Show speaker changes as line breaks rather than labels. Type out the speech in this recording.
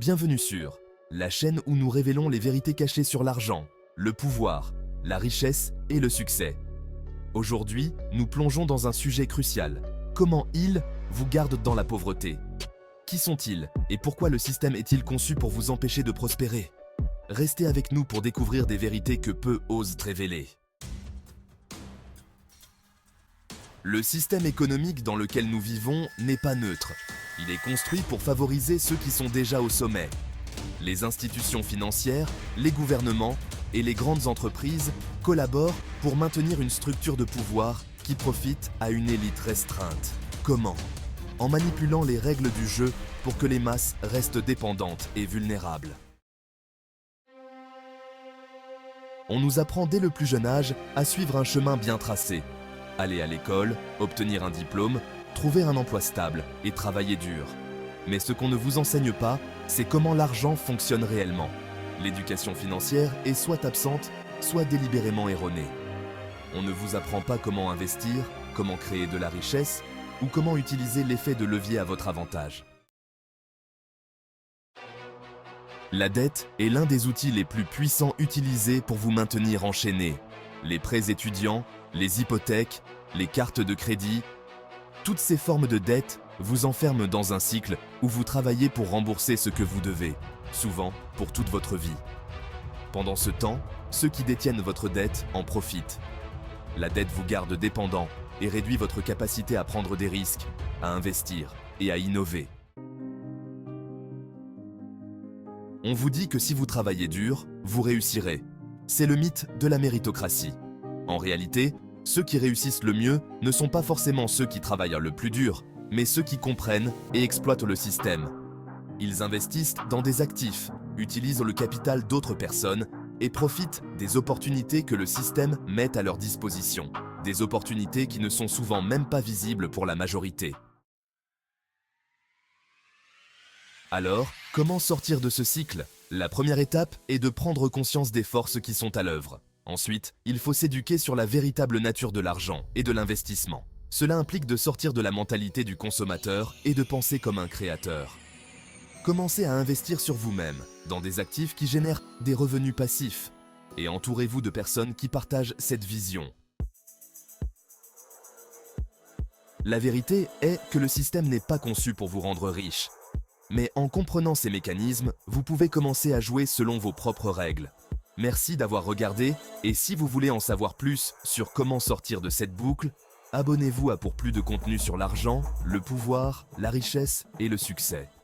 Bienvenue sur la chaîne où nous révélons les vérités cachées sur l'argent, le pouvoir, la richesse et le succès. Aujourd'hui, nous plongeons dans un sujet crucial. Comment ils vous gardent dans la pauvreté? Qui sont-ils et pourquoi le système est-il conçu pour vous empêcher de prospérer? Restez avec nous pour découvrir des vérités que peu osent révéler. Le système économique dans lequel nous vivons n'est pas neutre. Il est construit pour favoriser ceux qui sont déjà au sommet. Les institutions financières, les gouvernements et les grandes entreprises collaborent pour maintenir une structure de pouvoir qui profite à une élite restreinte. Comment? En manipulant les règles du jeu pour que les masses restent dépendantes et vulnérables. On nous apprend dès le plus jeune âge à suivre un chemin bien tracé. Aller à l'école, obtenir un diplôme, trouver un emploi stable et travailler dur. Mais ce qu'on ne vous enseigne pas, c'est comment l'argent fonctionne réellement. L'éducation financière est soit absente, soit délibérément erronée. On ne vous apprend pas comment investir, comment créer de la richesse ou comment utiliser l'effet de levier à votre avantage. La dette est l'un des outils les plus puissants utilisés pour vous maintenir enchaîné. Les prêts étudiants, les hypothèques, les cartes de crédit, toutes ces formes de dette vous enferment dans un cycle où vous travaillez pour rembourser ce que vous devez, souvent pour toute votre vie. Pendant ce temps, ceux qui détiennent votre dette en profitent. La dette vous garde dépendant et réduit votre capacité à prendre des risques, à investir et à innover. On vous dit que si vous travaillez dur, vous réussirez. C'est le mythe de la méritocratie. En réalité, ceux qui réussissent le mieux ne sont pas forcément ceux qui travaillent le plus dur, mais ceux qui comprennent et exploitent le système. Ils investissent dans des actifs, utilisent le capital d'autres personnes et profitent des opportunités que le système met à leur disposition. Des opportunités qui ne sont souvent même pas visibles pour la majorité. Alors, comment sortir de ce cycle? La première étape est de prendre conscience des forces qui sont à l'œuvre. Ensuite, il faut s'éduquer sur la véritable nature de l'argent et de l'investissement. Cela implique de sortir de la mentalité du consommateur et de penser comme un créateur. Commencez à investir sur vous-même, dans des actifs qui génèrent des revenus passifs, et entourez-vous de personnes qui partagent cette vision. La vérité est que le système n'est pas conçu pour vous rendre riche. Mais en comprenant ces mécanismes, vous pouvez commencer à jouer selon vos propres règles. Merci d'avoir regardé, et si vous voulez en savoir plus sur comment sortir de cette boucle, abonnez-vous à pour plus de contenu sur l'argent, le pouvoir, la richesse et le succès.